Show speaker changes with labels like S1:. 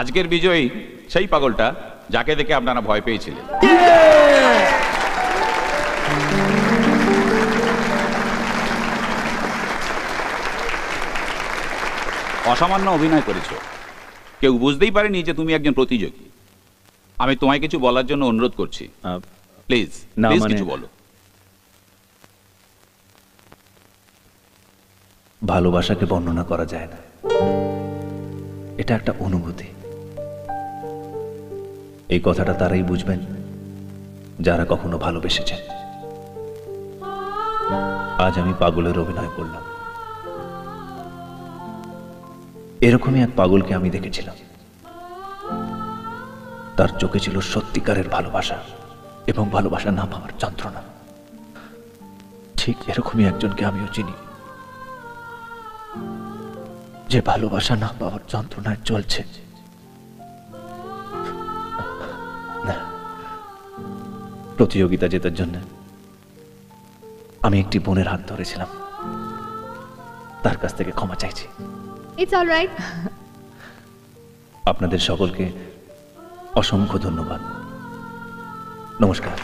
S1: আজকের বিজয়ী সেই পাগলটা যাকে দেখে আপনারা ভয় পেয়েছিলেন। অসামান্য অভিনয় করেছ, কেউ বুঝতেই পারেনি যে তুমি একজন প্রতিযোগী। আমি তোমায় কিছু বলার জন্য অনুরোধ করছি, প্লিজ প্লিজ কিছু বলো।
S2: ভালোবাসাকে বর্ণনা করা যায় না, এটা একটা অনুভূতি। এই কথাটা তারাই বুঝবেন যারা কখনো ভালোবেসেছেন। আজ আমি পাগলের অভিনয় করলাম। এরকমই এক পাগলকে আমি দেখেছিলাম। তার চোখে ছিল সত্যিকারের ভালোবাসা এবং ভালোবাসা না পাওয়ার যন্ত্রণা। ঠিক এরকমই একজনকে আমিও চিনি, যে ভালোবাসা না পাওয়ার যন্ত্রণায় চলছে। প্রতিযোগিতা জেতার জন্য আমি একটি বোনের হাত ধরেছিলাম, তার কাছ থেকে ক্ষমা চাইছি।
S3: It's alright.
S2: আপনাদের সকলকে অসংখ্য ধন্যবাদ। নমস্কার।